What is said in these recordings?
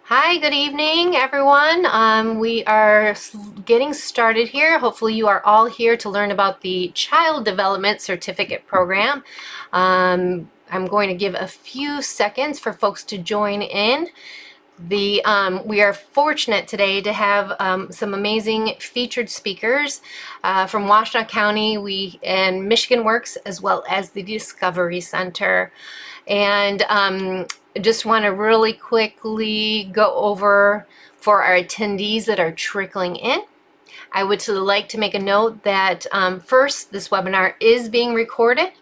Hi, good evening, everyone. We are getting started here. Hopefully you are all here to learn about the Child Development Certificate Program. I'm going to give a few seconds for folks to join in. We are fortunate today to have some amazing featured speakers from Washtenaw County and Michigan Works, as well as the Discovery Center. And just want to really quickly go over for our attendees that are trickling in. I would like to make a note that first, this webinar is being recorded,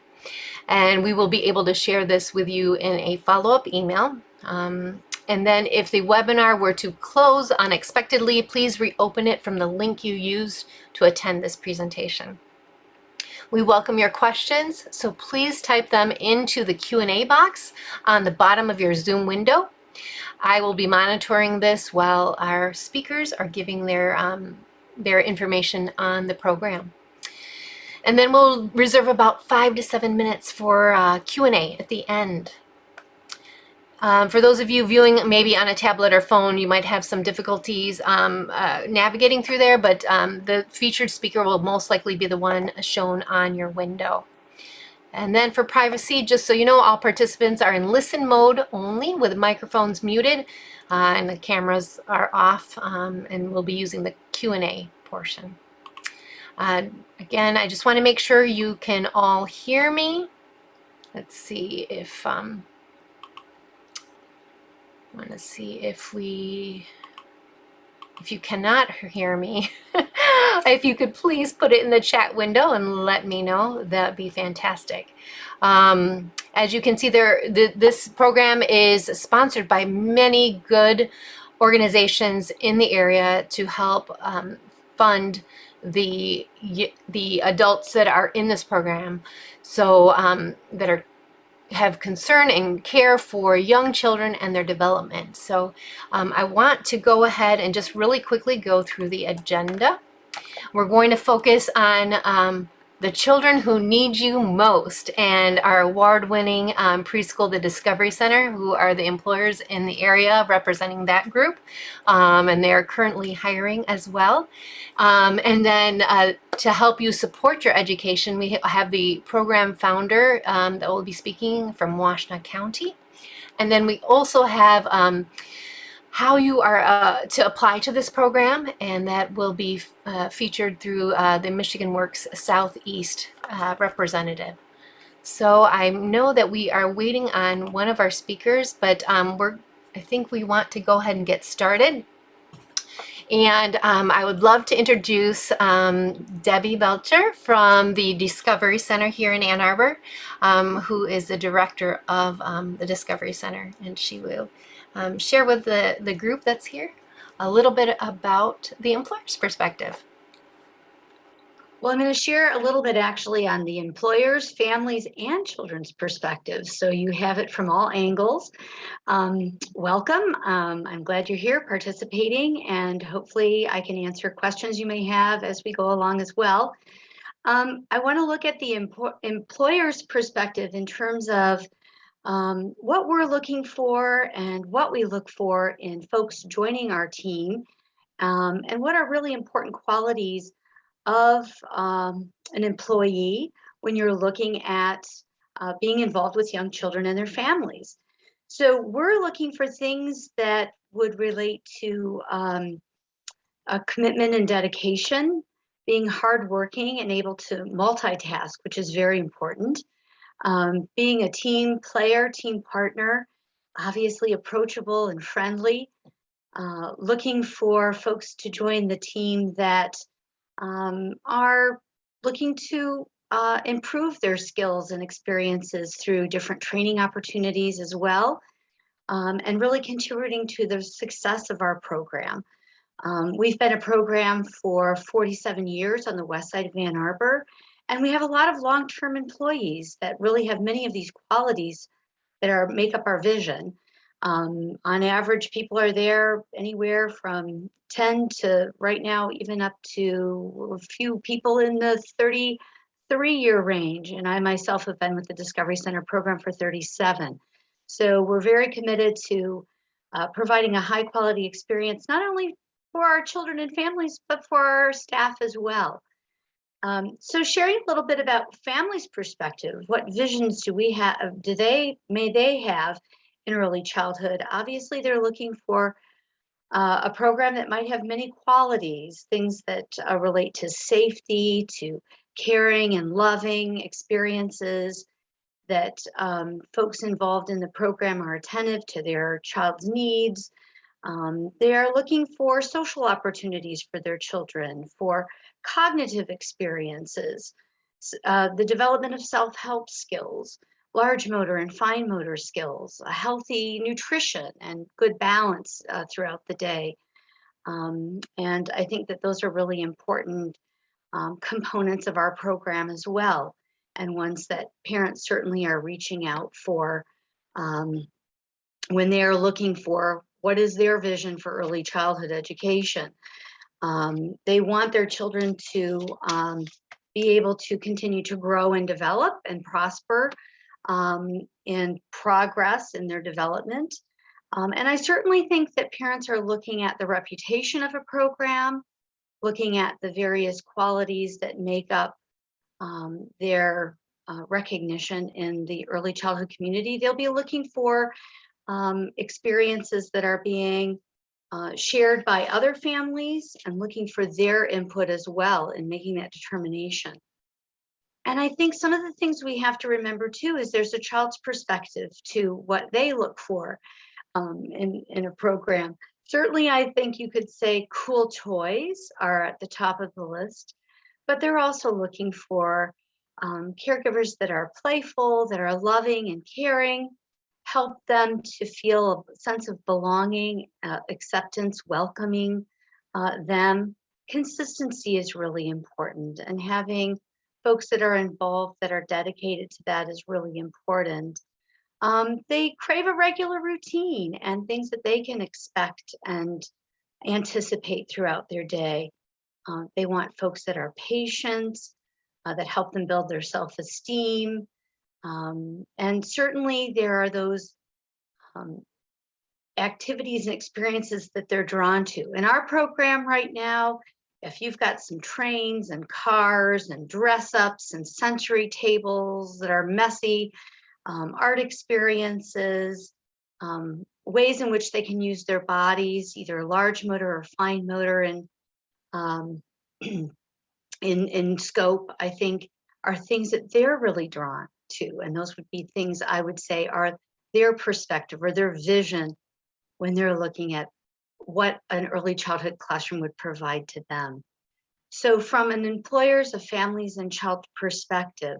and we will be able to share this with you in a follow-up email. And then if the webinar were to close unexpectedly, please reopen it from the link you used to attend this presentation. We welcome your questions, so please type them into the Q&A box on the bottom of your Zoom window. I will be monitoring this while our speakers are giving their information on the program. And then we'll reserve about 5 to 7 minutes for Q&A at the end. For those of you viewing maybe on a tablet or phone, you might have some difficulties navigating through there, but the featured speaker will most likely be the one shown on your window. And then for privacy, just so you know, all participants are in listen mode only with microphones muted and the cameras are off, and we'll be using the Q&A portion. Again, I just want to make sure you can all hear me. Let's see if if you cannot hear me, if you could please put it in the chat window and let me know, that'd be fantastic. As you can see there, this program is sponsored by many good organizations in the area to help fund the adults that are in this program, so that have concern and care for young children and their development. So I want to go ahead and just really quickly go through the agenda. We're going to focus on the children who need you most, and our award-winning preschool, the Discovery Center, who are the employers in the area representing that group, and they are currently hiring as well. And then to help you support your education, we have the program founder that will be speaking from Washtenaw County. And then we also have how you are to apply to this program, and that will be featured through the Michigan Works Southeast representative. So I know that we are waiting on one of our speakers, but I think we want to go ahead and get started. And I would love to introduce Debbie Belcher from the Discovery Center here in Ann Arbor, who is the director of the Discovery Center, and she will share with the group that's here a little bit about the employer's perspective. Well, I'm going to share a little bit actually on the employers, families, and children's perspectives. So you have it from all angles. Welcome. I'm glad you're here participating, and hopefully I can answer questions you may have as we go along as well. I want to look at the employer's perspective in terms of what we're looking for and what we look for in folks joining our team, and what are really important qualities of an employee when you're looking at being involved with young children and their families. So we're looking for things that would relate to a commitment and dedication, being hardworking and able to multitask, which is very important, being a team player, team partner, obviously approachable and friendly, looking for folks to join the team that are looking to improve their skills and experiences through different training opportunities as well, and really contributing to the success of our program. We've been a program for 47 years on the west side of Ann Arbor, and we have a lot of long-term employees that really have many of these qualities that make up our vision. On average, people are there anywhere from 10 to right now, even up to a few people in the 33-year range. And I myself have been with the Discovery Center program for 37. So we're very committed to providing a high quality experience, not only for our children and families, but for our staff as well. So sharing a little bit about families' perspective, what visions do we have, may they have in early childhood? Obviously, they're looking for a program that might have many qualities, things that relate to safety, to caring and loving experiences, that folks involved in the program are attentive to their child's needs. They are looking for social opportunities for their children, for cognitive experiences, the development of self-help skills, large motor and fine motor skills, a healthy nutrition and good balance throughout the day. And I think that those are really important components of our program as well, and ones that parents certainly are reaching out for when they are looking for what is their vision for early childhood education. They want their children to be able to continue to grow and develop and prosper and progress in their development. And I certainly think that parents are looking at the reputation of a program, looking at the various qualities that make up their recognition in the early childhood community. They'll be looking for experiences that are being shared by other families and looking for their input as well in making that determination. And I think some of the things we have to remember too is there's a child's perspective to what they look for in a program. Certainly, I think you could say cool toys are at the top of the list, but they're also looking for caregivers that are playful, that are loving and caring, help them to feel a sense of belonging, acceptance, welcoming them. Consistency is really important, and having folks that are involved that are dedicated to that is really important. They crave a regular routine and things that they can expect and anticipate throughout their day. They want folks that are patient, that help them build their self-esteem. And certainly there are those activities and experiences that they're drawn to. In our program right now, if you've got some trains and cars and dress ups and sensory tables that are messy, art experiences, ways in which they can use their bodies, either large motor or fine motor, and in scope, I think, are things that they're really drawn to. And those would be things I would say are their perspective or their vision when they're looking at what an early childhood classroom would provide to them. So from an employer's, a family's, and child perspective,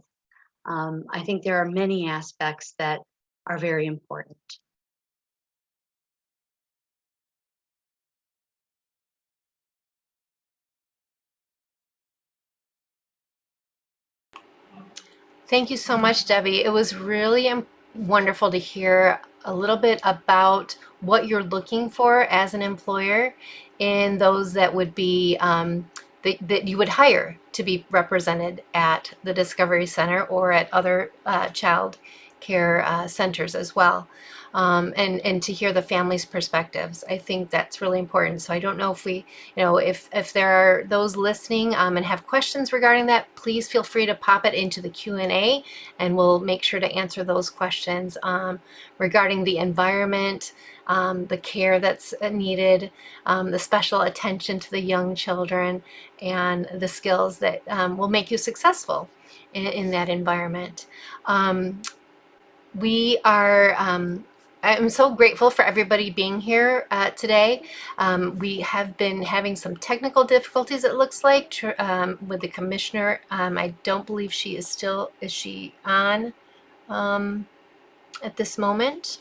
I think there are many aspects that are very important. Thank you so much, Debbie. It was really wonderful to hear a little bit about what you're looking for as an employer in those that would be that you would hire to be represented at the Discovery Center or at other child care centers as well. And to hear the family's perspectives. I think that's really important. So I don't know if we, if there are those listening and have questions regarding that, please feel free to pop it into the Q&A, and we'll make sure to answer those questions regarding the environment, the care that's needed, the special attention to the young children, and the skills that will make you successful in that environment. We are, I'm so grateful for everybody being here today. We have been having some technical difficulties, it looks like, with the commissioner. I don't believe she is still, is she on at this moment?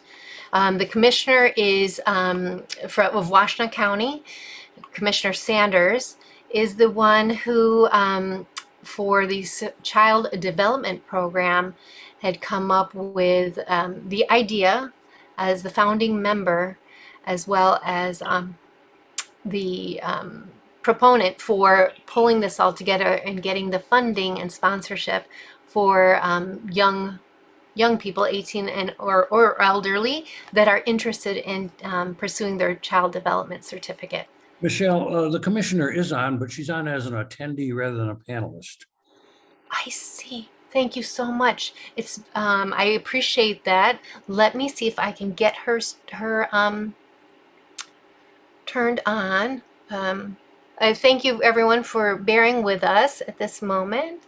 The commissioner is of Washtenaw County. Commissioner Sanders is the one who, for the child development program, had come up with the idea as the founding member, as well as the proponent for pulling this all together and getting the funding and sponsorship for young young people, 18 and or elderly, that are interested in pursuing their child development certificate. Michelle, the commissioner is on, but she's on as an attendee rather than a panelist. I see. Thank you so much. It's I appreciate that. Let me see if I can get her turned on. I thank you everyone for bearing with us at this moment.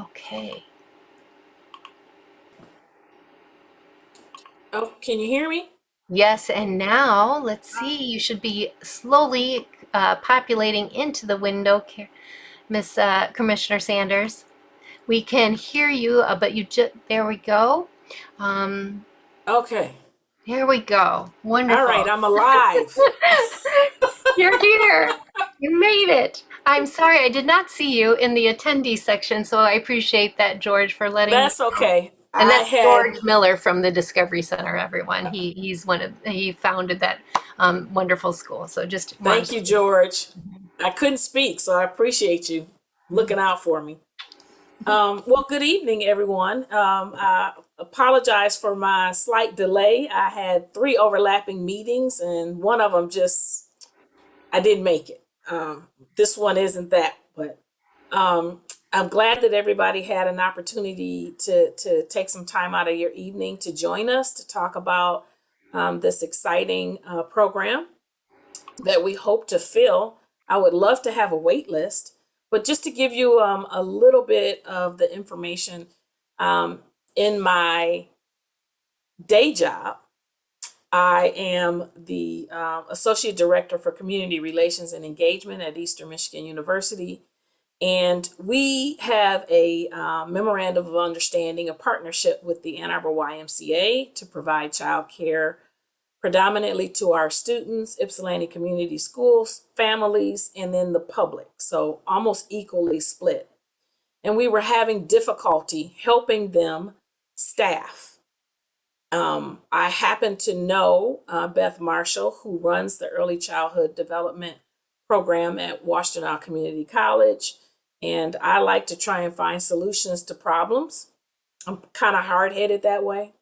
Okay. Oh, can you hear me? Yes, and now let's see. You should be slowly populating into the window, Miss Commissioner Sanders. We can hear you, but you just there we go. Um, Okay. Here we go. All Wonderful. right, I'm alive. You're here. You made it. I'm sorry I did not see you in the attendee section, so I appreciate that, George, for letting me That's know. okay. And I that's had, George Miller from the Discovery Center, everyone. He founded that wonderful school. So just thank wanted you, to. George. I couldn't speak, so I appreciate you looking out for me. Well, good evening, everyone. I apologize for my slight delay. I had three overlapping meetings, and one of them I didn't make it. This one isn't that, but um, I'm glad that everybody had an opportunity to take some time out of your evening to join us to talk about this exciting program that we hope to fill. I would love to have a wait list, but just to give you a little bit of the information, um, in my day job, I am the Associate Director for Community Relations and Engagement at Eastern Michigan University. And we have a memorandum of understanding, a partnership with the Ann Arbor YMCA to provide child care predominantly to our students, Ypsilanti Community Schools, families, and then the public. So almost equally split. And we were having difficulty helping them staff. I happen to know Beth Marshall, who runs the early childhood development program at Washtenaw Community College. And I like to try and find solutions to problems. I'm kind of hard headed that way.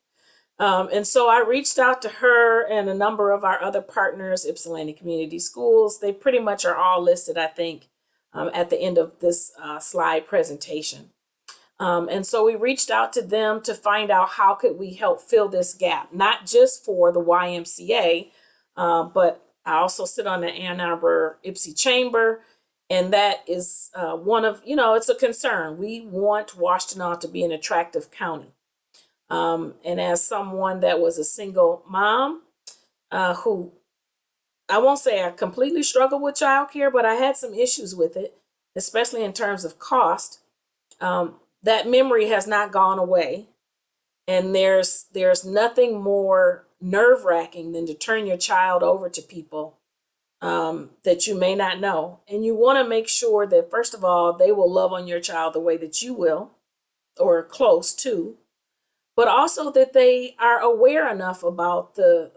And so I reached out to her and a number of our other partners, Ypsilanti Community Schools. They pretty much are all listed, I think, at the end of this slide presentation. And so we reached out to them to find out how could we help fill this gap, not just for the YMCA, but I also sit on the Ann Arbor Ypsi Chamber, and that is one of, it's a concern. We want Washtenaw to be an attractive county. And as someone that was a single mom, who I won't say I completely struggled with childcare, but I had some issues with it, especially in terms of cost. That memory has not gone away, and there's nothing more nerve-wracking than to turn your child over to people that you may not know, and you want to make sure that first of all they will love on your child the way that you will, or close to, but also that they are aware enough about the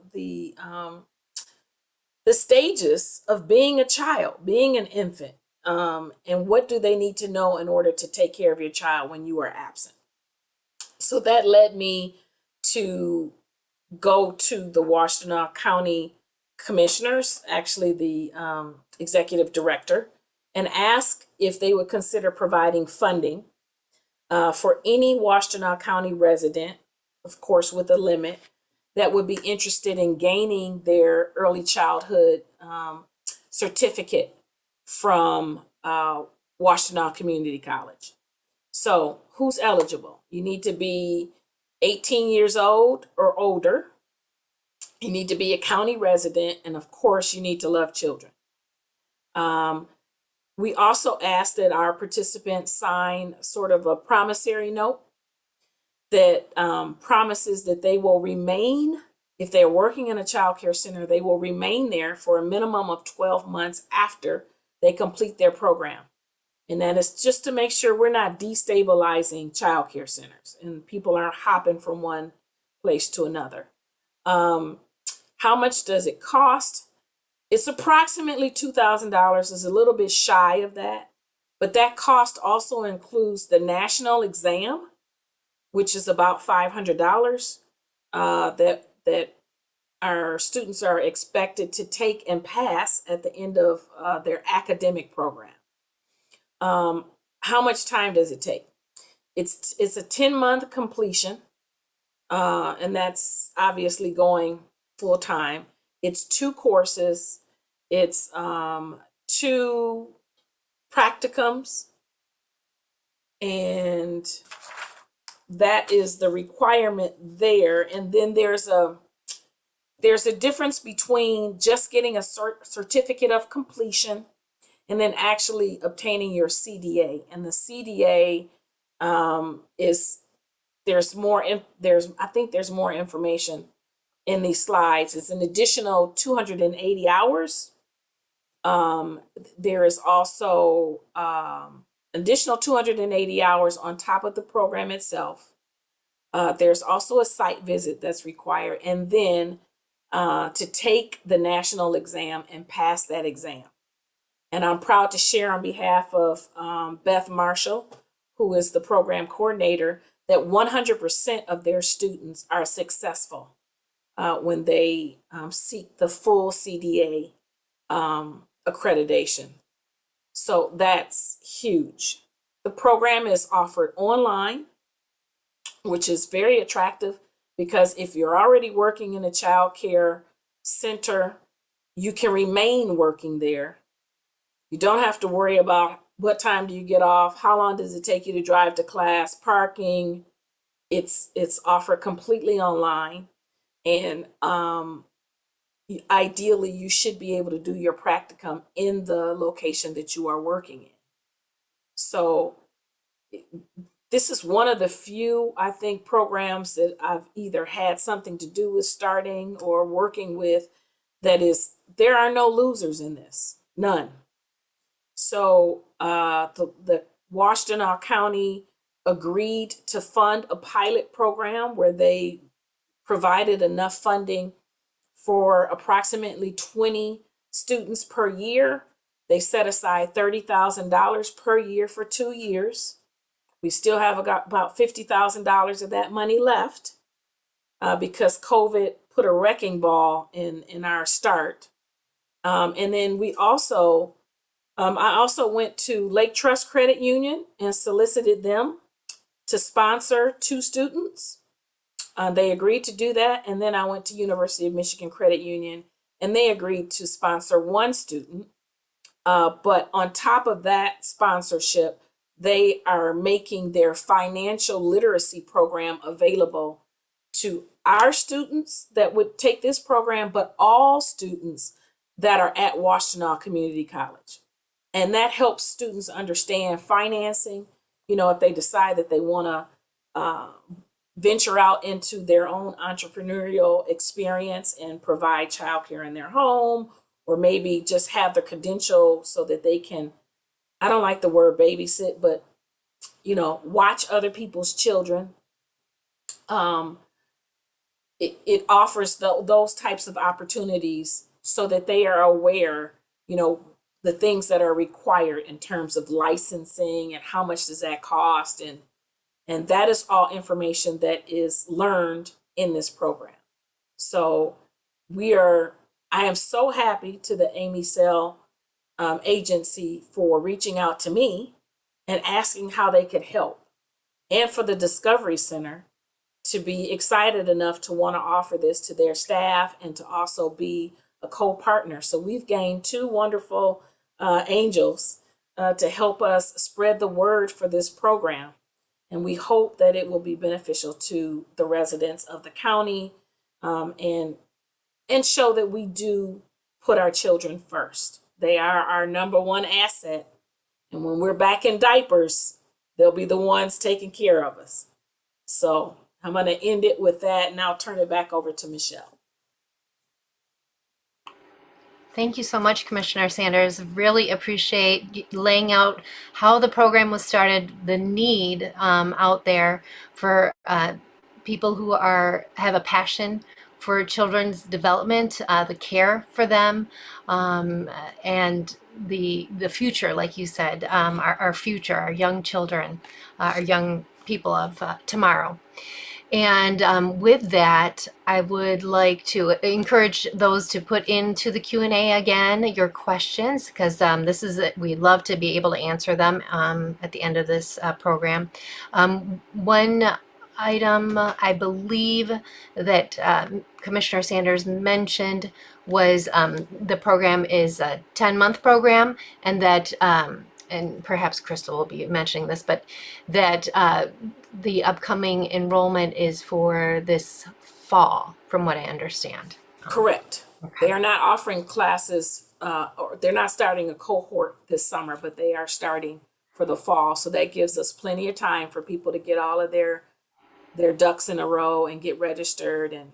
stages of being a child, being an infant, and what do they need to know in order to take care of your child when you are absent. So that led me to go to the Washtenaw County commissioners, actually the executive director, and ask if they would consider providing funding for any Washtenaw County resident, of course, with a limit, that would be interested in gaining their early childhood certificate from Washtenaw Community College. So, who's eligible? You need to be 18 years old or older. You need to be a county resident, and of course, you need to love children. We also ask that our participants sign sort of a promissory note that promises that they will remain, if they're working in a child care center, they will remain there for a minimum of 12 months after they complete their program. And that is just to make sure we're not destabilizing child care centers and people aren't hopping from one place to another. How much does it cost? It's approximately $2,000. It's a little bit shy of that. But that cost also includes the national exam, which is about $500 that our students are expected to take and pass at the end of their academic program. How much time does it take? It's a 10-month completion, and that's obviously going full time. It's 2 courses. It's 2 practicums, and that is the requirement there. And then there's a difference between just getting a certificate of completion and then actually obtaining your CDA. And the CDA is I think there's more information in these slides. It's an additional 280 hours. There is also additional 280 hours on top of the program itself. There's also a site visit that's required, and then to take the national exam and pass that exam. And I'm proud to share on behalf of Beth Marshall, who is the program coordinator, that 100% of their students are successful when they seek the full CDA accreditation. So that's huge. The program is offered online, which is very attractive because if you're already working in a child care center, you can remain working there. You don't have to worry about what time do you get off, how long does it take you to drive to class, parking. It's offered completely online, and ideally you should be able to do your practicum in the location that you are working in. So this is one of the few, I think, programs that I've either had something to do with starting or working with there are no losers in this, none. So the Washtenaw County agreed to fund a pilot program where they provided enough funding for approximately 20 students per year. They set aside $30,000 per year for 2 years. We still have about $50,000 of that money left because COVID put a wrecking ball in our start. And then we also, I also went to Lake Trust Credit Union and solicited them to sponsor 2 students. They agreed to do that. And then I went to University of Michigan Credit Union and they agreed to sponsor 1 student. But on top of that sponsorship, they are making their financial literacy program available to our students that would take this program, but all students that are at Washtenaw Community College. And that helps students understand financing, if they decide that they want to venture out into their own entrepreneurial experience and provide childcare in their home, or maybe just have the credential so that they can, I don't like the word babysit, but, watch other people's children. It offers those types of opportunities so that they are aware, the things that are required in terms of licensing and how much does that cost. And that is all information that is learned in this program. So I am so happy to the Amy Sell agency for reaching out to me and asking how they could help, and for the Discovery Center to be excited enough to want to offer this to their staff and to also be a co-partner. So we've gained 2 wonderful angels to help us spread the word for this program. And we hope that it will be beneficial to the residents of the county and show that we do put our children first. They are our number 1 asset. And when we're back in diapers, they'll be the ones taking care of us. So I'm going to end it with that, and I'll turn it back over to Michelle. Thank you so much, Commissioner Sanders. Really appreciate laying out how the program was started, the need out there for people who have a passion for children's development, the care for them, and the future, like you said, our future, our young children, our young people of tomorrow. And with that, I would like to encourage those to put into the Q&A again your questions, because this is we'd love to be able to answer them at the end of this program. One item I believe that Commissioner Sanders mentioned was the program is a 10-month program, and that and perhaps Crystal will be mentioning this, but that the upcoming enrollment is for this fall, from what I understand. Correct. Okay. They are not offering classes, or they're not starting a cohort this summer, but they are starting for the fall. So that gives us plenty of time for people to get all of their ducks in a row and get registered. And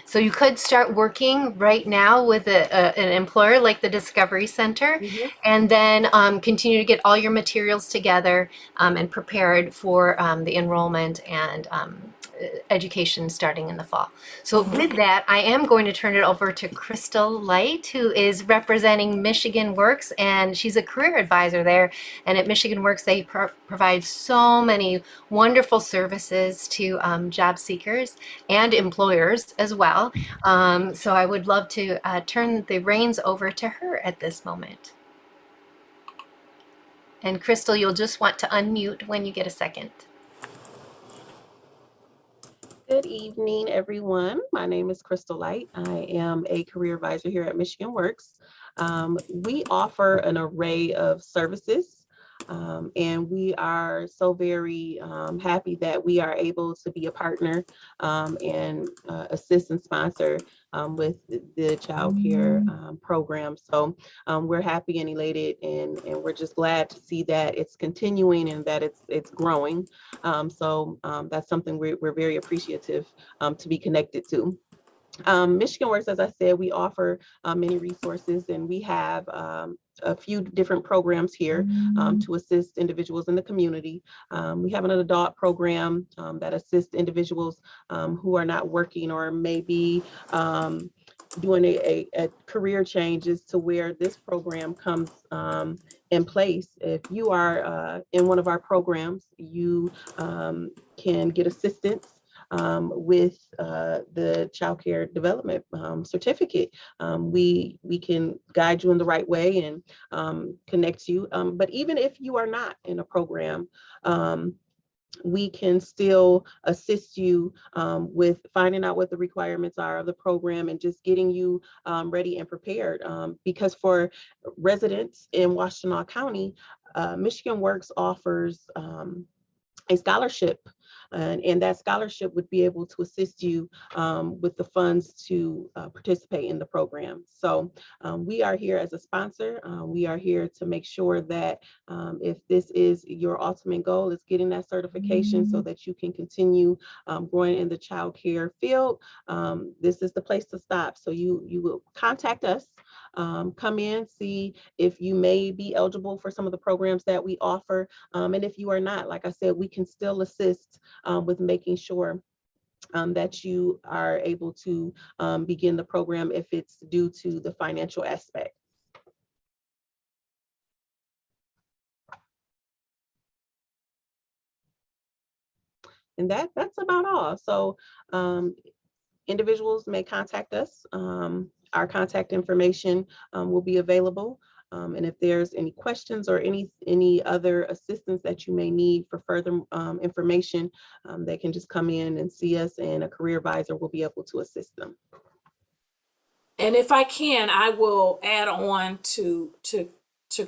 So you could start working right now with an employer like the Discovery Center, and then continue to get all your materials together and prepared for the enrollment and education starting in the fall. So with that, I am going to turn it over to Crystal Light, who is representing Michigan Works, and she's a career advisor there. And at Michigan Works, they provide so many wonderful services to job seekers and employers as well. So I would love to turn the reins over to her at this moment. And Crystal, you'll just want to unmute when you get a second. Good evening, everyone. My name is Crystal Light. I am a career advisor here at Michigan Works. We offer an array of services, and we are so very happy that we are able to be a partner and assist and sponsor with the child care program. So we're happy and elated, and we're just glad to see that it's continuing and that it's growing. So that's something we're very appreciative to be connected to. Michigan Works, as I said, we offer many resources, and we have a few different programs here to assist individuals in the community. We have an adult program that assists individuals who are not working or maybe doing a career changes, to where this program comes in place. If you are in one of our programs, you can get assistance with the child care development certificate. We can guide you in the right way and connect you. But even if you are not in a program, we can still assist you with finding out what the requirements are of the program and just getting you ready and prepared. Because for residents in Washtenaw County, Michigan Works offers a scholarship, and that scholarship would be able to assist you with the funds to participate in the program. So we are here as a sponsor. We are here to make sure that if this is your ultimate goal, is getting that certification so that you can continue growing in the child care field, this is the place to stop. So you will contact us. Come in, see if you may be eligible for some of the programs that we offer. And if you are not, like I said, we can still assist with making sure that you are able to begin the program if it's due to the financial aspect. And that's about all. So individuals may contact us. Our contact information will be available. And if there's any questions or any other assistance that you may need for further information, they can just come in and see us, and a career advisor will be able to assist them. And if I can, I will add on to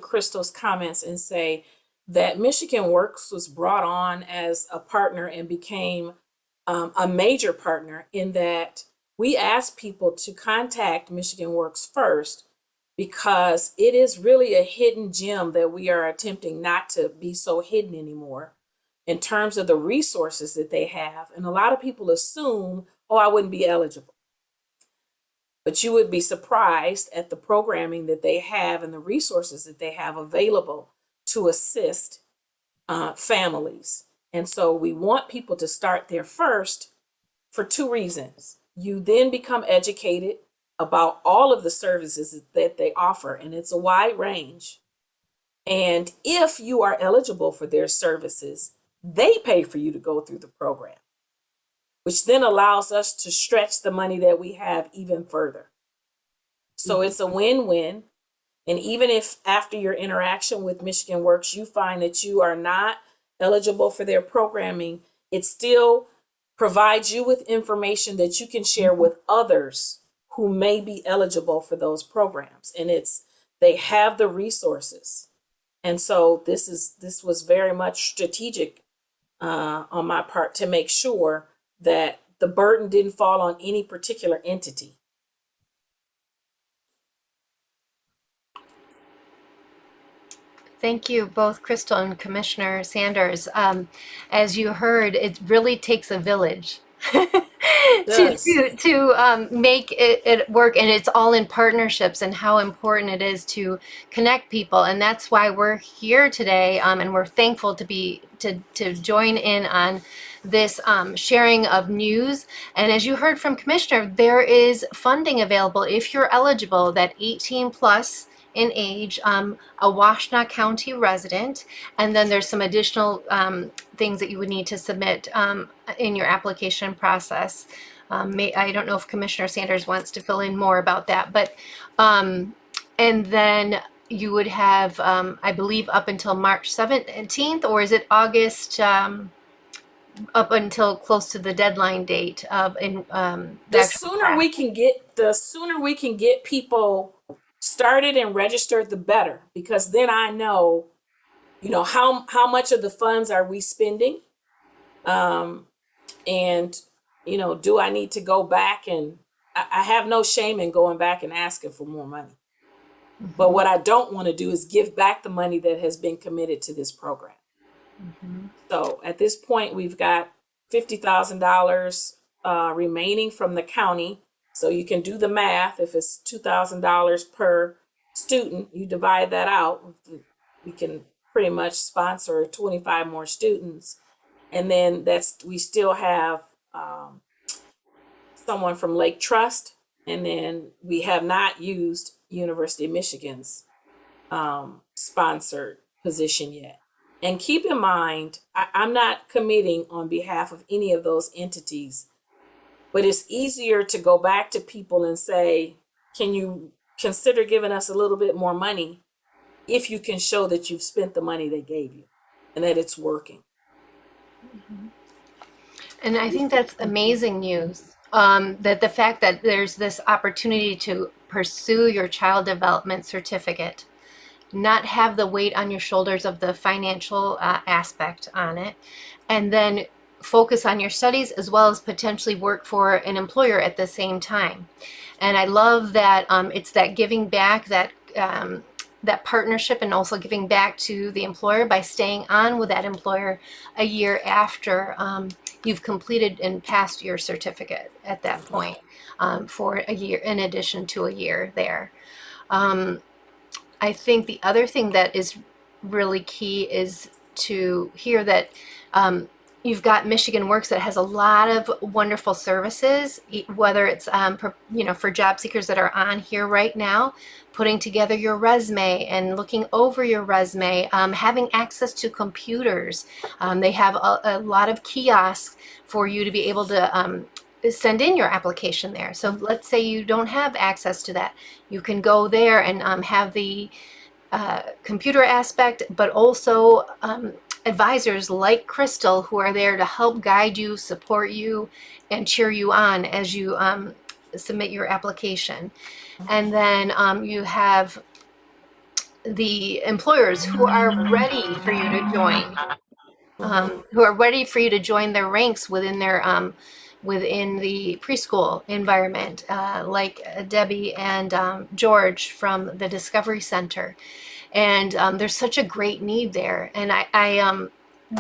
Crystal's comments and say that Michigan Works was brought on as a partner and became a major partner, in that we ask people to contact Michigan Works first, because it is really a hidden gem that we are attempting not to be so hidden anymore in terms of the resources that they have. And a lot of people assume, oh, I wouldn't be eligible. But you would be surprised at the programming that they have and the resources that they have available to assist families. And so we want people to start there first for two reasons. You then become educated about all of the services that they offer, and it's a wide range. And if you are eligible for their services, they pay for you to go through the program, which then allows us to stretch the money that we have even further. So it's a win-win. And even if after your interaction with Michigan Works, you find that you are not eligible for their programming, it still provides you with information that you can share with others who may be eligible for those programs. And they have the resources. And so this was very much strategic on my part to make sure that the burden didn't fall on any particular entity. Thank you, both Crystal and Commissioner Sanders. As you heard, it really takes a village to make it work, and it's all in partnerships and how important it is to connect people, and that's why we're here today, and we're thankful to join in on this sharing of news. And as you heard from Commissioner, there is funding available if you're eligible, that 18 plus in age, a Washtenaw County resident, and then there's some additional things that you would need to submit in your application process. I don't know if Commissioner Sanders wants to fill in more about that, but and then you would have, I believe, up until March 17th, or is it August? Up until close to the deadline date of the sooner we can get people started and registered, the better, because then I know, how much of the funds are we spending, and do I need to go back, and I have no shame in going back and asking for more money. Mm-hmm. But what I don't want to do is give back the money that has been committed to this program. Mm-hmm. So at this point, we've got $50,000 remaining from the county. So you can do the math. If it's $2,000 per student, you divide that out. We can pretty much sponsor 25 more students. And then we still have someone from Lake Trust. And then we have not used University of Michigan's sponsored position yet. And keep in mind, I'm not committing on behalf of any of those entities, but it's easier to go back to people and say, can you consider giving us a little bit more money if you can show that you've spent the money they gave you and that it's working. Mm-hmm. And I think that's amazing news, that the fact that there's this opportunity to pursue your child development certificate, not have the weight on your shoulders of the financial aspect on it, and then focus on your studies as well as potentially work for an employer at the same time. And I love that it's that giving back, that partnership, and also giving back to the employer by staying on with that employer a year after you've completed and passed your certificate at that point, for a year in addition to a year there. I think the other thing that is really key is to hear that you've got Michigan Works that has a lot of wonderful services, whether it's for job seekers that are on here right now, putting together your resume and looking over your resume, having access to computers. They have a lot of kiosks for you to be able to send in your application there. So let's say you don't have access to that. You can go there and have the computer aspect, but also advisors like Crystal who are there to help guide you, support you, and cheer you on as you submit your application. And then you have the employers who are ready for you to join, who are ready for you to join their ranks within their within the preschool environment, like Debbie and George from the Discovery Center. And there's such a great need there. And I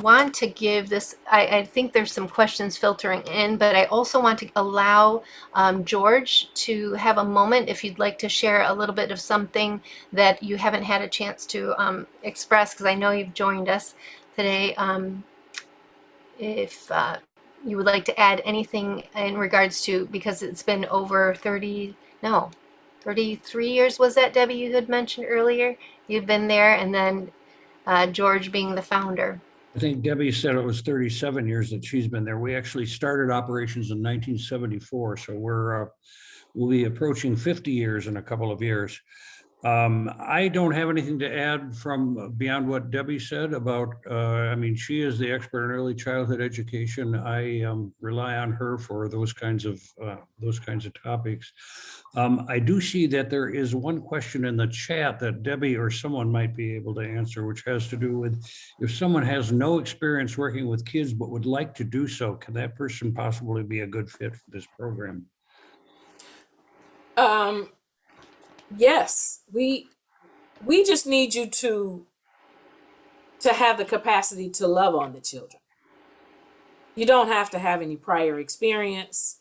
want to give this, I think there's some questions filtering in, but I also want to allow George to have a moment if you'd like to share a little bit of something that you haven't had a chance to express, because I know you've joined us today. If you would like to add anything in regards to, because it's been over 33 years, was that, Debbie, you had mentioned earlier? You've been there, and then George being the founder. I think Debbie said it was 37 years that she's been there. We actually started operations in 1974, so we'll be approaching 50 years in a couple of years. I don't have anything to add from beyond what Debbie said about, I mean, she is the expert in early childhood education. I rely on her for those kinds of topics. I do see that there is one question in the chat that Debbie or someone might be able to answer, which has to do with if someone has no experience working with kids but would like to do so, can that person possibly be a good fit for this program? Yes, we just need you to have the capacity to love on the children. You don't have to have any prior experience.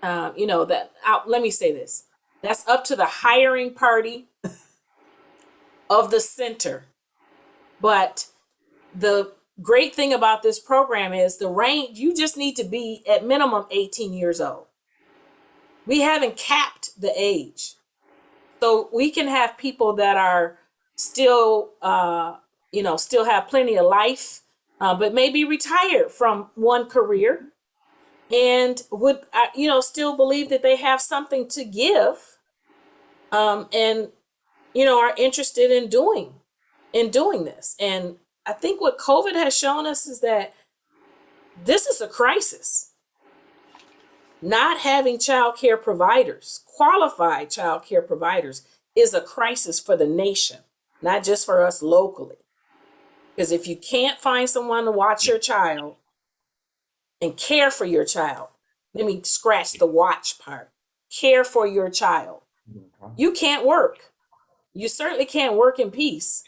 Let me say this. That's up to the hiring party of the center. But the great thing about this program is the range, you just need to be at minimum 18 years old. We haven't capped the age. So we can have people that are still, still have plenty of life, but maybe retired from one career and would, still believe that they have something to give, and, are interested in doing this. And I think what COVID has shown us is that this is a crisis. Not having childcare providers, qualified childcare providers, is a crisis for the nation, not just for us locally. Because if you can't find someone to watch your child and care for your child, let me scratch the watch part, care for your child, you can't work. You certainly can't work in peace,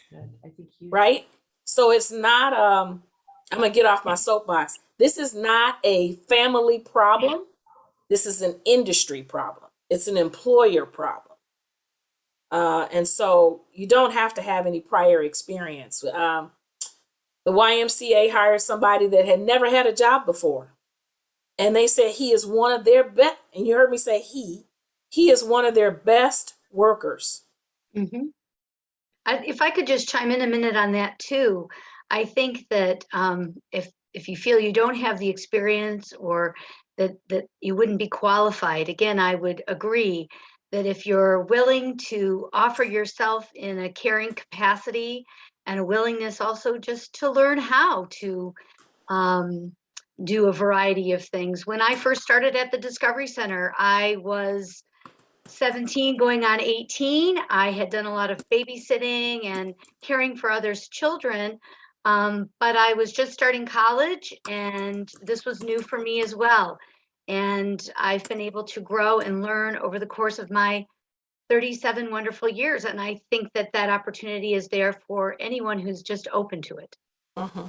right? So it's not, I'm gonna get off my soapbox. This is not a family problem. This is an industry problem. It's an employer problem. And so you don't have to have any prior experience. The YMCA hired somebody that had never had a job before. And they said he is one of their best, and you heard me say he is one of their best workers. Mm-hmm. If I could just chime in a minute on that too, I think that if you feel you don't have the experience or that you wouldn't be qualified, again, I would agree that if you're willing to offer yourself in a caring capacity and a willingness also just to learn how to do a variety of things. When I first started at the Discovery Center, I was 17 going on 18. I had done a lot of babysitting and caring for others' children, but I was just starting college and this was new for me as well. And I've been able to grow and learn over the course of my 37 wonderful years. And I think that opportunity is there for anyone who's just open to it. Uh-huh.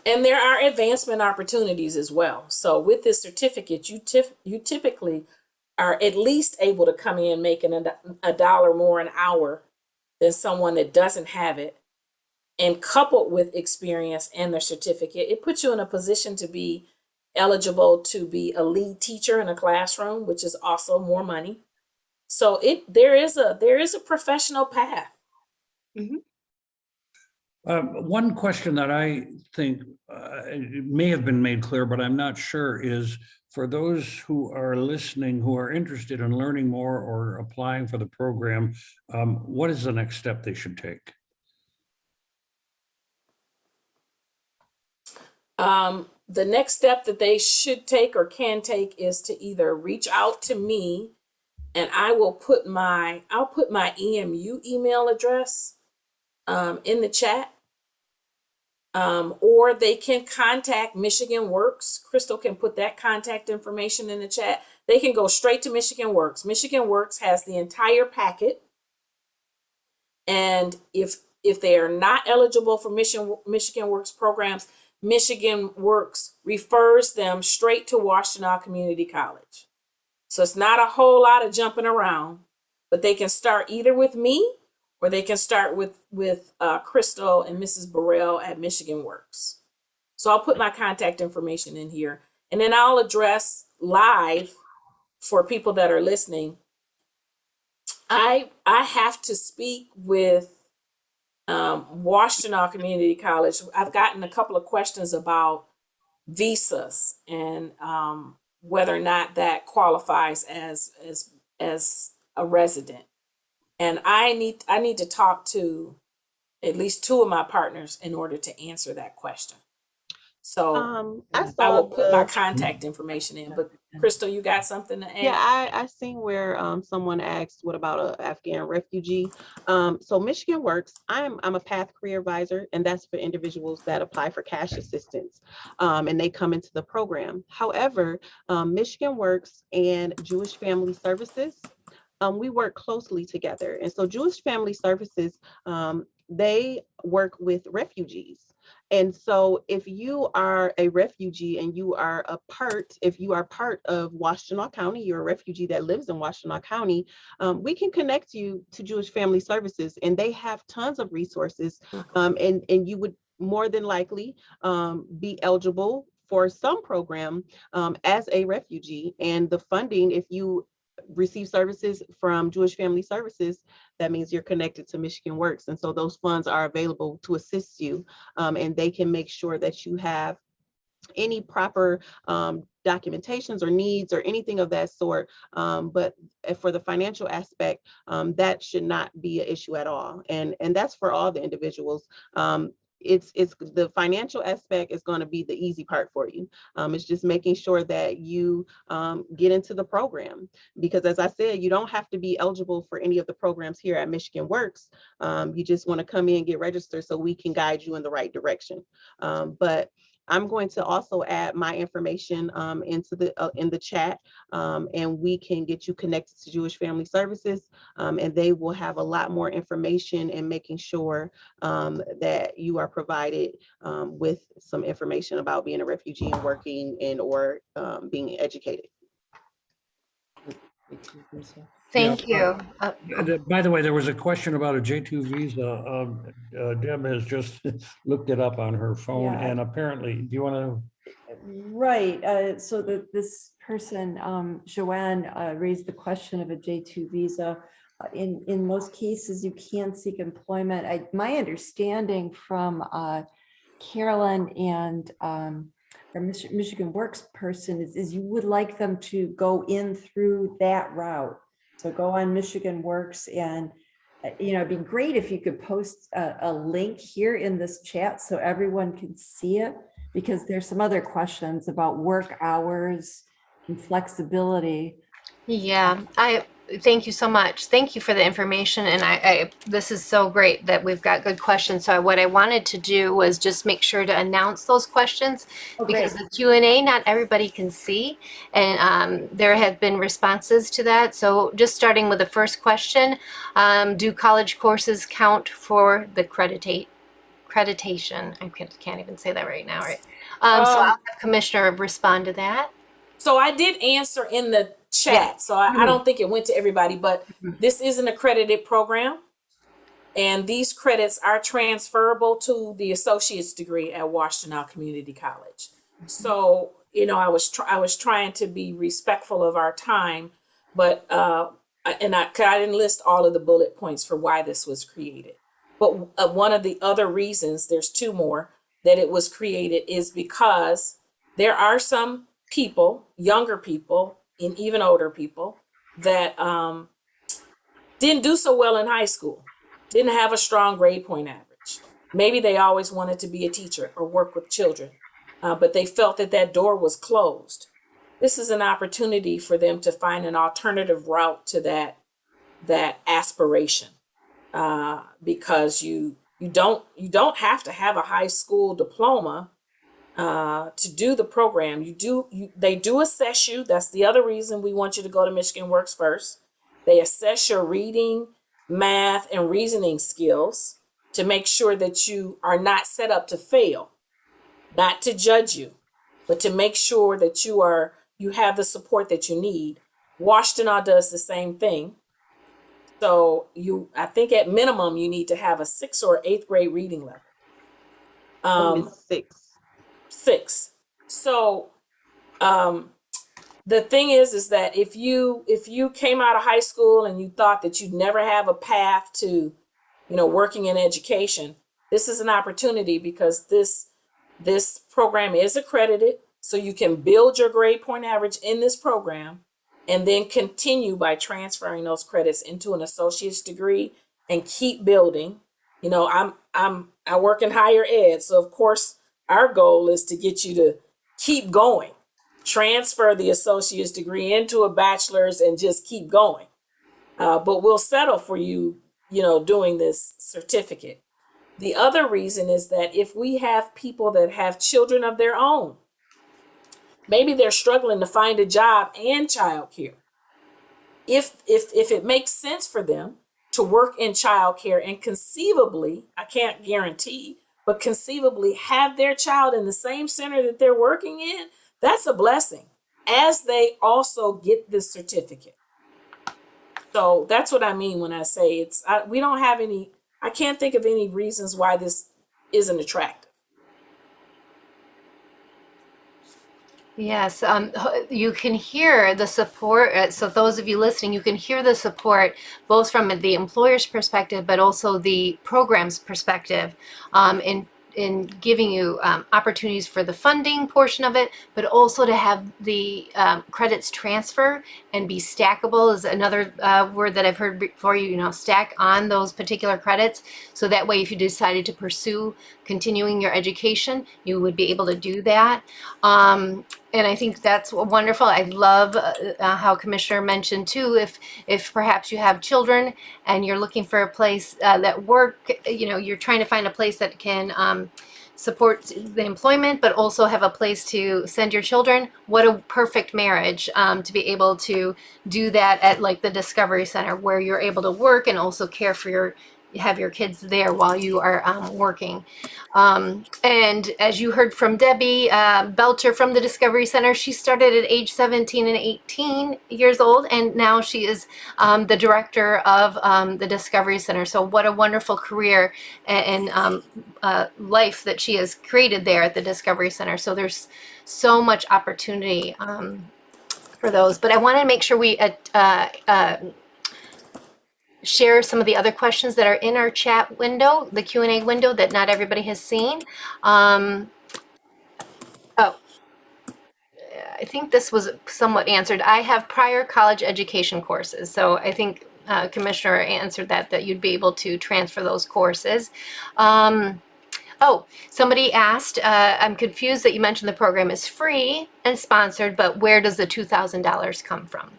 And there are advancement opportunities as well. So with this certificate, you typically are at least able to come in making $1 more an hour than someone that doesn't have it. And coupled with experience and their certificate, it puts you in a position to be eligible to be a lead teacher in a classroom, which is also more money. So there is a professional path. Mm-hmm. One question that I think may have been made clear, but I'm not sure, is for those who are listening, who are interested in learning more or applying for the program, what is the next step they should take? The next step that they should take or can take is to either reach out to me, and I'll put my EMU email address in the chat, or they can contact Michigan Works. Crystal can put that contact information in the chat. They can go straight to Michigan Works. Michigan Works has the entire packet, and if they are not eligible for Michigan Works programs, Michigan Works refers them straight to Washtenaw Community College. So it's not a whole lot of jumping around, but they can start either with me or they can start with Crystal and Mrs. Burrell at Michigan Works. So I'll put my contact information in here. and then I'll address live for people that are listening. I have to speak with Washtenaw Community College. I've gotten a couple of questions about visas and whether or not that qualifies as a resident. And I need to talk to at least two of my partners in order to answer that question. So I I saw will put my the contact information in. But Crystal, you got something to add? Yeah, I seen where someone asked, what about an Afghan refugee? So Michigan Works, I'm a path career advisor, and that's for individuals that apply for cash assistance, and they come into the program. However, Michigan Works and Jewish Family Services, we work closely together. And so Jewish Family Services, they work with refugees. And so if you are a refugee and if you are part of Washtenaw County, you're a refugee that lives in Washtenaw County, we can connect you to Jewish Family Services, and they have tons of resources. And you would more than likely be eligible for some program as a refugee. And the funding, if you receive services from Jewish Family Services, that means you're connected to Michigan Works. And so those funds are available to assist you, and they can make sure that you have any proper documentations or needs or anything of that sort. But for the financial aspect, that should not be an issue at all. And that's for all the individuals. It's the financial aspect is going to be the easy part for you. It's just making sure that you get into the program, because as I said, you don't have to be eligible for any of the programs here at Michigan Works. You just want to come in and get registered so we can guide you in the right direction. But I'm going to also add my information into in the chat, and we can get you connected to Jewish Family Services, and they will have a lot more information and making sure that you are provided with some information about being a refugee and working or being educated. Thank you. By the way, there was a question about a J2 visa. Deb has just looked it up on her phone, Yeah. and apparently, do you want to? Right. So this person, Joanne, raised the question of a J2 visa. In most cases, you can seek employment. My understanding from Carolyn and our Michigan Works person is you would like them to go in through that route. So go on Michigan Works, and it'd be great if you could post a link here in this chat so everyone can see it, because there's some other questions about work hours and flexibility. Yeah, I thank you so much. Thank you for the information, and I this is so great that we've got good questions. So what I wanted to do was just make sure to announce those questions, because the Q&A not everybody can see, and there have been responses to that. So just starting with the first question, do college courses count for the accreditation? I can't even say that right now, right? So I'll have Commissioner respond to that. So I did answer in the chat, Yeah. so I don't think it went to everybody, but this is an accredited program, and these credits are transferable to the associate's degree at Washtenaw Community College. So, I was trying to be respectful of our time, but I didn't list all of the bullet points for why this was created. But one of the other reasons, there's two more, that it was created is because there are some people, younger people, and even older people that didn't do so well in high school, didn't have a strong grade point average. Maybe they always wanted to be a teacher or work with children, but they felt that door was closed. This is an opportunity for them to find an alternative route to that aspiration, because you don't have to have a high school diploma to do the program. They do assess you. That's the other reason we want you to go to Michigan Works first. They assess your reading, math, and reasoning skills to make sure that you are not set up to fail, not to judge you, but to make sure that you have the support that you need. Washtenaw does the same thing. So I think at minimum you need to have a 6th or 8th grade reading level. It's 6. 6. So The thing is that if you came out of high school and you thought that you'd never have a path to, working in education, this is an opportunity because this program is accredited, so you can build your grade point average in this program and then continue by transferring those credits into an associate's degree and keep building. I work in higher ed, so of course our goal is to get you to keep going, transfer the associate's degree into a bachelor's and just keep going. But we'll settle for you, doing this certificate. The other reason is that if we have people that have children of their own, maybe they're struggling to find a job and childcare. If it makes sense for them to work in childcare and conceivably, I can't guarantee, but conceivably have their child in the same center that they're working in, that's a blessing, as they also get this certificate. So that's what I mean when I say we don't have any, I can't think of any reasons why this isn't attractive. Yes, you can hear the support. So those of you listening, you can hear the support both from the employer's perspective, but also the program's perspective, in giving you opportunities for the funding portion of it, but also to have the credits transfer and be stackable is another word that I've heard before. Stack on those particular credits, so that way if you decided to pursue continuing your education, you would be able to do that. And I think that's wonderful. I love how Commissioner mentioned too, if perhaps you have children and you're looking for a place that you're trying to find a place that can support the employment, but also have a place to send your children. What a perfect marriage to be able to do that at like the Discovery Center, where you're able to work and also care for have your kids there while you are working. And as you heard from Debbie Belcher from the Discovery Center, she started at age 17 and 18 years old, and now she is the director of the Discovery Center. So what a wonderful career and life that she has created there at the Discovery Center. So there's so much opportunity for those. But I want to make sure we share some of the other questions that are in our chat window, the Q&A window that not everybody has seen. I think this was somewhat answered. I have prior college education courses. So I think Commissioner answered that you'd be able to transfer those courses. Somebody asked, I'm confused that you mentioned the program is free and sponsored, but where does the $2,000 come from?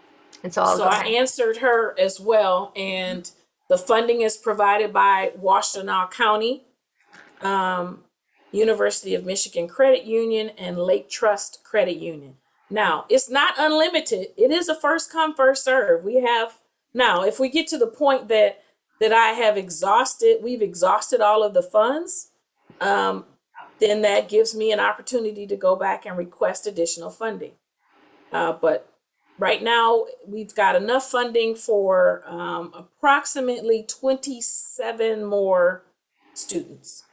And so I answered her as well, and the funding is provided by Washtenaw County, University of Michigan Credit Union, and Lake Trust Credit Union. Now, it's not unlimited. It is a first come, first serve. Now, if we get to the point that we've exhausted all of the funds, then that gives me an opportunity to go back and request additional funding. But right now, we've got enough funding for approximately 27 more students.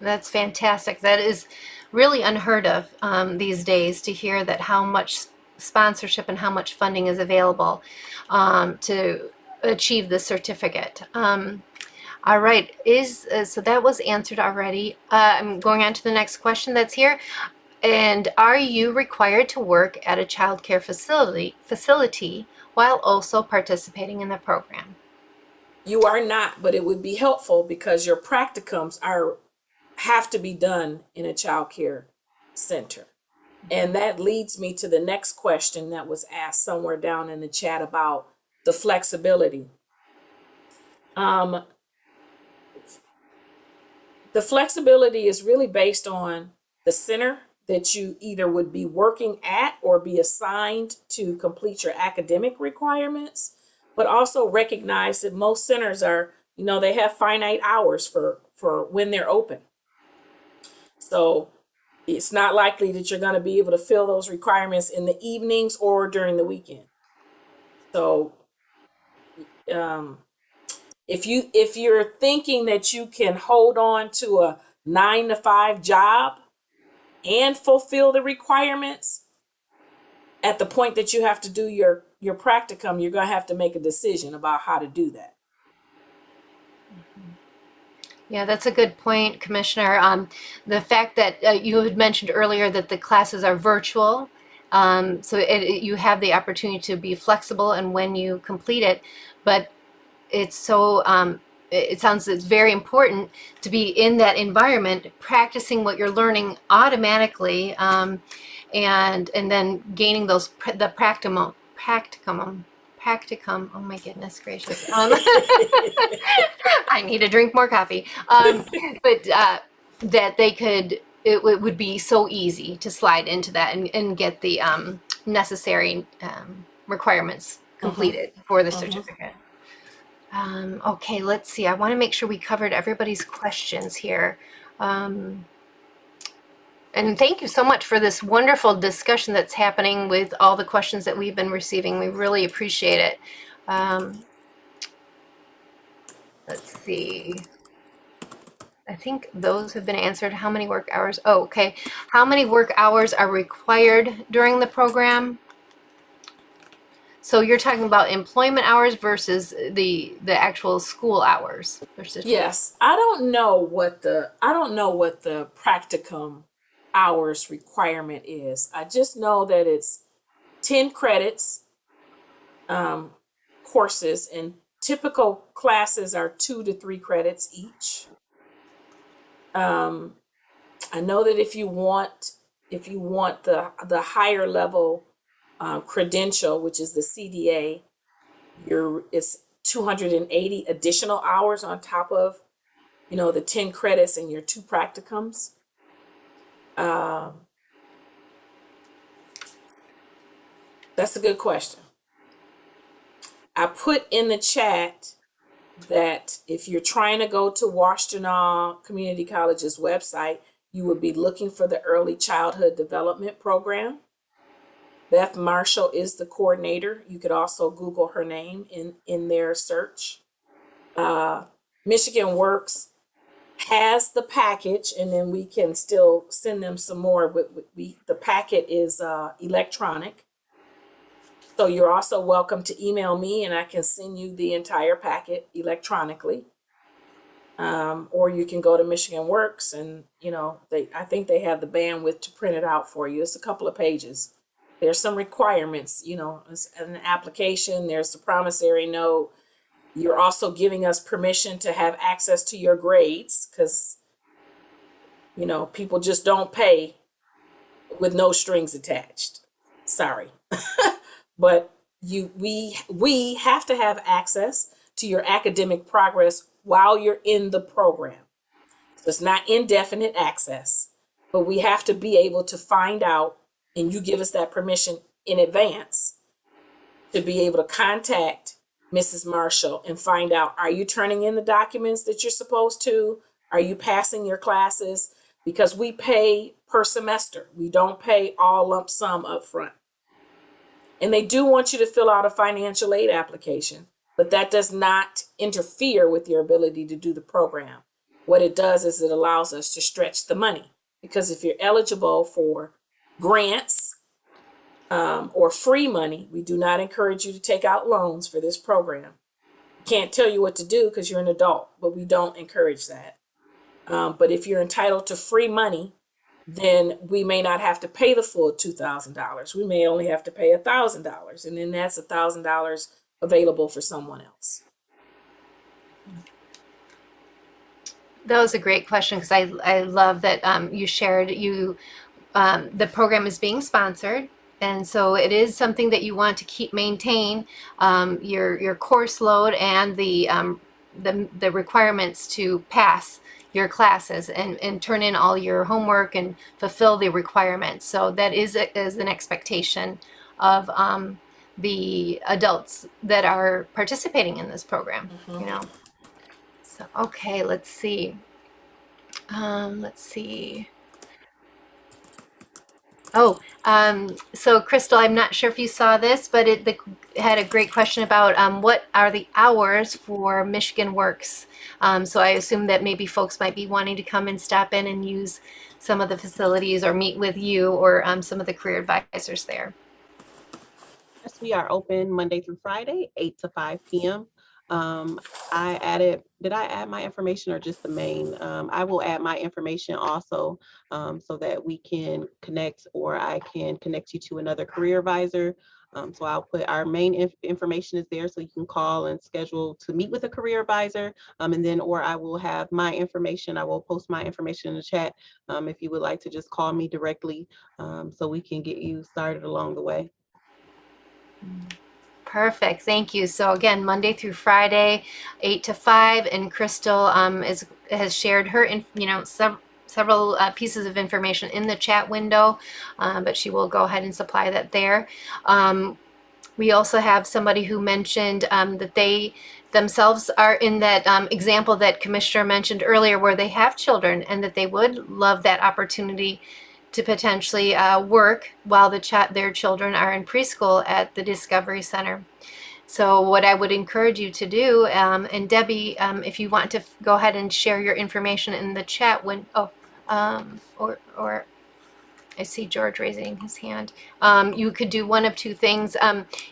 That's fantastic. That is really unheard of these days, to hear that how much sponsorship and how much funding is available to achieve the certificate. All right, so that was answered already. I'm going on to the next question that's here. And are you required to work at a child care facility while also participating in the program? You are not, but it would be helpful because your practicums have to be done in a child care center. And that leads me to the next question that was asked somewhere down in the chat about the flexibility. The flexibility is really based on the center that you either would be working at or be assigned to complete your academic requirements, but also recognize that most centers are, they have finite hours for when they're open. So it's not likely that you're going to be able to fill those requirements in the evenings or during the weekend. So if you're thinking that you can hold on to a 9-to-5 job and fulfill the requirements, at the point that you have to do your practicum, you're going to have to make a decision about how to do that. Yeah, that's a good point, Commissioner. The fact that you had mentioned earlier that the classes are virtual, so you have the opportunity to be flexible and when you complete it, but it's so it sounds it's very important to be in that environment, practicing what you're learning automatically, and then gaining those the practicum. Oh my goodness gracious! I need to drink more coffee. But that they could, it would be so easy to slide into that and get the necessary requirements completed for the certificate. Okay, let's see. I want to make sure we covered everybody's questions here. And thank you so much for this wonderful discussion that's happening with all the questions that we've been receiving. We really appreciate it. Let's see. I think those have been answered. How many work hours? Oh, okay. How many work hours are required during the program? So you're talking about employment hours versus the actual school hours. Yes, I don't know what the practicum hours requirement is. I just know that it's 10 credits courses, and typical classes are 2 to 3 credits each. I know that if you want the higher level credential, which is the CDA, it's 280 additional hours on top of the 10 credits and your 2 practicums. That's a good question. I put in the chat that if you're trying to go to Washtenaw Community College's website, you would be looking for the Early Childhood Development Program. Beth Marshall is the coordinator. You could also Google her name in their search. Michigan Works has the package, and then we can still send them some more. The packet is electronic. So you're also welcome to email me and I can send you the entire packet electronically. Or you can go to Michigan Works and, I think they have the bandwidth to print it out for you. It's a couple of pages. There's some requirements, it's an application, there's the promissory note. You're also giving us permission to have access to your grades because, people just don't pay with no strings attached. Sorry. But we have to have access to your academic progress while you're in the program. So it's not indefinite access, but we have to be able to find out, and you give us that permission in advance to be able to contact Mrs. Marshall and find out, are you turning in the documents that you're supposed to? Are you passing your classes? Because we pay per semester. We don't pay all lump sum up front. And they do want you to fill out a financial aid application, but that does not interfere with your ability to do the program. What it does is it allows us to stretch the money, because if you're eligible for grants or free money, we do not encourage you to take out loans for this program. Can't tell you what to do because you're an adult, but we don't encourage that. But if you're entitled to free money, then we may not have to pay the full $2,000. We may only have to pay $1,000, and then that's $1,000 available for someone else. That was a great question because I love that you shared the program is being sponsored. And so it is something that you want to maintain your course load and the requirements to pass your classes and turn in all your homework and fulfill the requirements. So that is an expectation of the adults that are participating in this program. So okay, let's see. Oh, so Crystal, I'm not sure if you saw this, but had a great question about what are the hours for Michigan Works. So I assume that maybe folks might be wanting to come and stop in and use some of the facilities or meet with you or some of the career advisors there. Yes, we are open Monday through Friday, 8 to 5 p.m. Did I add my information or just the main? I will add my information also so that we can connect, or I can connect you to another career advisor. So I'll put our main information is there, so you can call and schedule to meet with a career advisor. And then, or I will have my information. I will post my information in the chat if you would like to just call me directly so we can get you started along the way. Perfect. Thank you. So again, Monday through Friday, 8 to 5, and Crystal has shared her, several pieces of information in the chat window, but she will go ahead and supply that there. We also have somebody who mentioned that they themselves are in that example that Commissioner mentioned earlier, where they have children and that they would love that opportunity to potentially work while their children are in preschool at the Discovery Center. So what I would encourage you to do, and Debbie, if you want to go ahead and share your information in the chat or I see George raising his hand. You could do one of two things.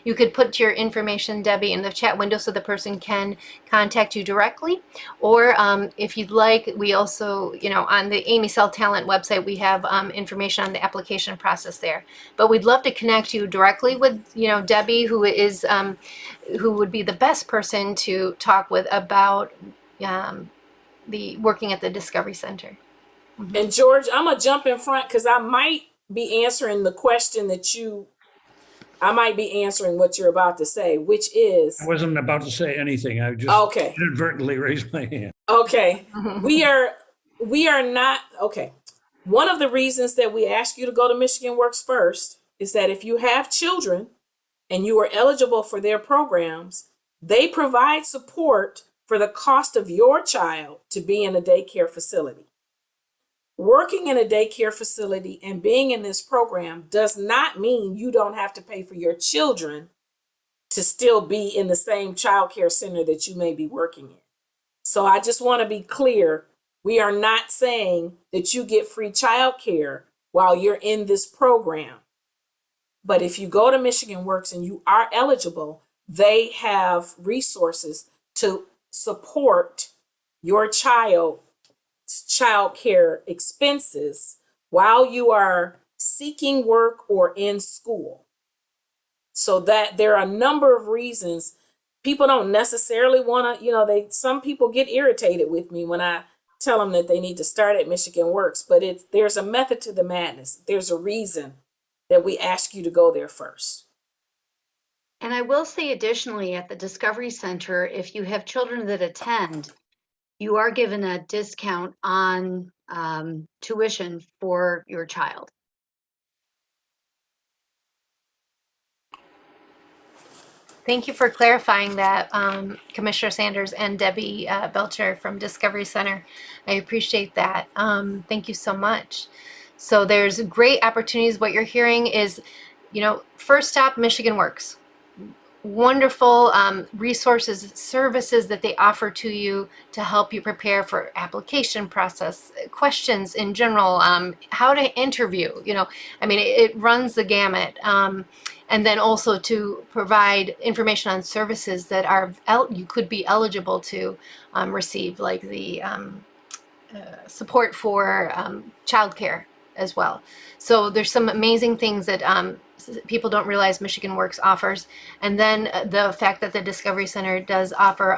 You could put your information, Debbie, in the chat window so the person can contact you directly. Or if you'd like, we also, on the Amy Cell Talent website, we have information on the application process there. But we'd love to connect you directly with, Debbie, who would be the best person to talk with about the working at the Discovery Center. Mm-hmm. And George, I'm gonna jump in front because I might be answering the question I might be answering what you're about to say, which is. I wasn't about to say anything. I just Okay. inadvertently raised my hand. Okay. We are not, okay. One of the reasons that we ask you to go to Michigan Works first is that if you have children and you are eligible for their programs, they provide support for the cost of your child to be in a daycare facility. Working in a daycare facility and being in this program does not mean you don't have to pay for your children to still be in the same child care center that you may be working in. So I just want to be clear. We are not saying that you get free child care while you're in this program. But if you go to Michigan Works and you are eligible, they have resources to support your child care expenses while you are seeking work or in school. So that there are a number of reasons. People don't necessarily want to, some people get irritated with me when I tell them that they need to start at Michigan Works, but there's a method to the madness. There's a reason that we ask you to go there first. And I will say additionally, at the Discovery Center, if you have children that attend, you are given a discount on tuition for your child. Thank you for clarifying that, Commissioner Sanders and Debbie Belcher from Discovery Center. I appreciate that. Thank you so much. So there's great opportunities. What you're hearing is, first stop, Michigan Works. Wonderful resources, services that they offer to you to help you prepare for application process, questions in general, how to interview, it runs the gamut. And then also to provide information on services that you could be eligible to receive, like the support for childcare as well. So there's some amazing things that people don't realize Michigan Works offers. And then the fact that the Discovery Center does offer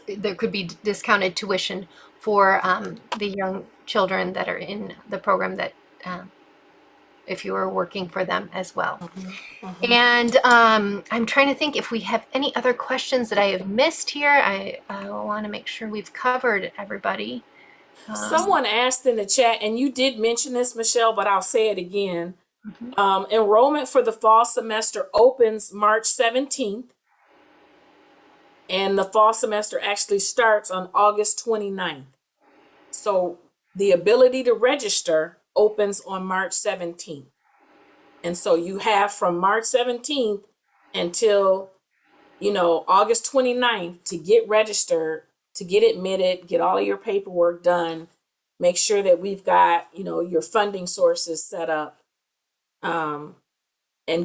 there could be discounted tuition for the young children that are in the program, that if you are working for them as well. Mm-hmm. And I'm trying to think if we have any other questions that I have missed here. I want to make sure we've covered everybody. Someone asked in the chat, and you did mention this, Michelle, but I'll say it again. Mm-hmm. Enrollment for the fall semester opens March 17th, and the fall semester actually starts on August 29th. So the ability to register opens on March 17th. And so you have from March 17th until, August 29th to get registered, to get admitted, get all of your paperwork done, make sure that we've got, your funding sources set up, and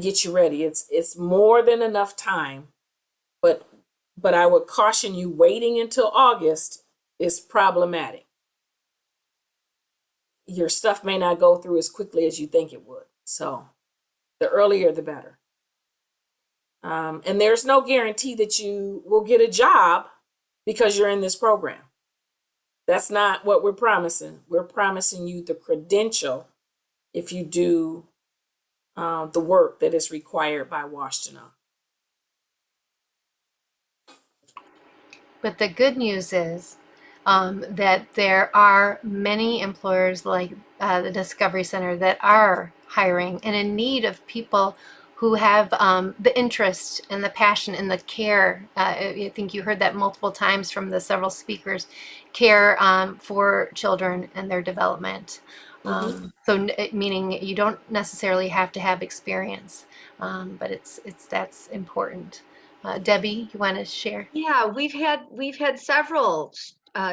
get you ready. It's more than enough time, but I would caution you, waiting until August is problematic. Your stuff may not go through as quickly as you think it would. So the earlier, the better. And there's no guarantee that you will get a job because you're in this program. That's not what we're promising. We're promising you the credential if you do the work that is required by Washtenaw. But the good news is that there are many employers like the Discovery Center that are hiring and in need of people who have the interest and the passion and the care. I think you heard that multiple times from the several speakers, care for children and their development. So meaning you don't necessarily have to have experience, but that's important. Debbie, you want to share? Yeah, we've had several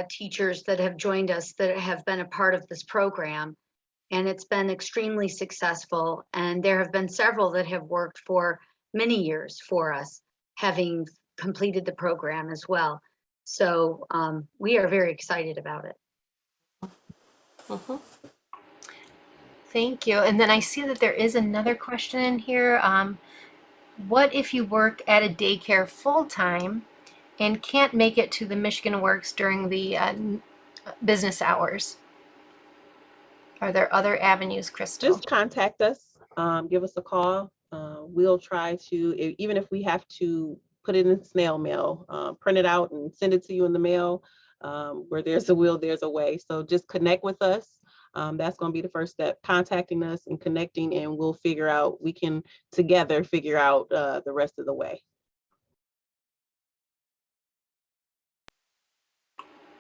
teachers that have joined us that have been a part of this program, and it's been extremely successful. And there have been several that have worked for many years for us, having completed the program as well. So we are very excited about it. Thank you. And then I see that there is another question in here. What if you work at a daycare full-time and can't make it to the Michigan Works during the business hours? Are there other avenues, Crystal? Just contact us, give us a call. We'll try to, even if we have to put it in snail mail, print it out and send it to you in the mail. Where there's a will, there's a way. So just connect with us. That's going to be the first step, contacting us and connecting, and we'll we can together figure out the rest of the way.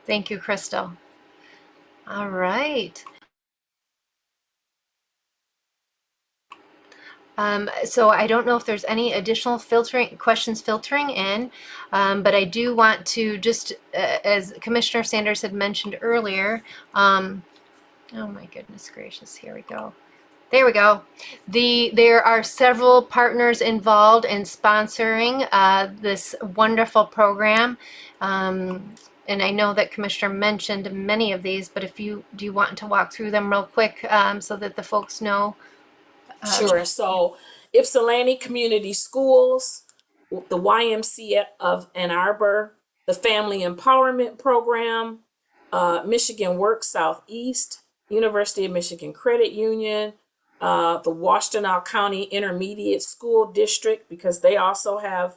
Thank you, Crystal. All right. So I don't know if there's any additional questions filtering in, but I do want to just, as Commissioner Sanders had mentioned earlier, oh my goodness gracious, here we go. There we go. There are several partners involved in sponsoring this wonderful program. And I know that Commissioner mentioned many of these, but do you want to walk through them real quick so that the folks know? Sure. So Ypsilanti Community Schools, the YMCA of Ann Arbor, the Family Empowerment Program, Michigan Works Southeast, University of Michigan Credit Union, the Washtenaw County Intermediate School District, because they also have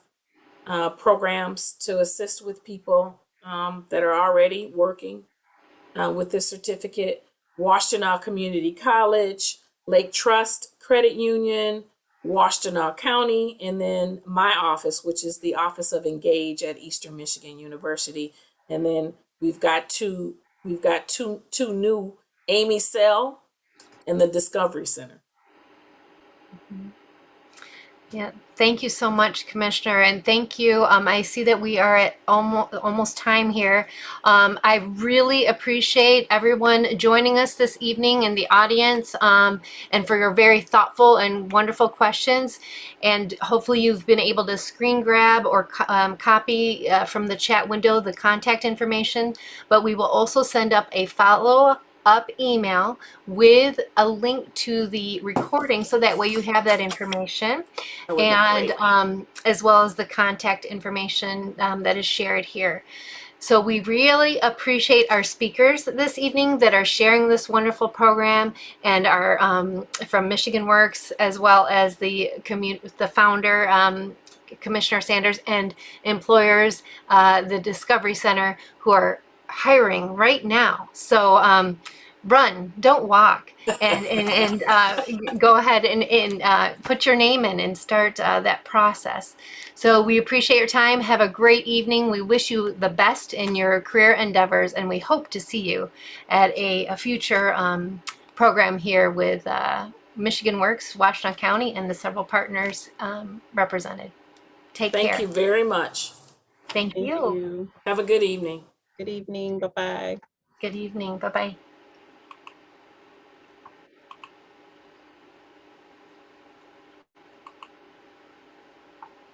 programs to assist with people that are already working with this certificate, Washtenaw Community College, Lake Trust Credit Union, Washtenaw County, and then my office, which is the Office of Engage at Eastern Michigan University. And then we've got two new, Amy Cell and the Discovery Center. Yeah, thank you so much, Commissioner, and thank you. I see that we are at almost time here. I really appreciate everyone joining us this evening in the audience, and for your very thoughtful and wonderful questions. And hopefully you've been able to screen grab or copy from the chat window the contact information, but we will also send up a follow-up email with a link to the recording, so that way you have that information, and as well as the contact information that is shared here. So we really appreciate our speakers this evening that are sharing this wonderful program, and are from Michigan Works, as well as the founder, Commissioner Sanders, and employers, the Discovery Center, who are hiring right now. So run, don't walk, and go ahead and put your name in and start that process. So we appreciate your time. Have a great evening. We wish you the best in your career endeavors, and we hope to see you at a future program here with Michigan Works, Washtenaw County, and the several partners represented. Take Thank care. you very much. Thank Thank you. you. Have a good evening. Good evening. Bye-bye. Good evening. Bye-bye.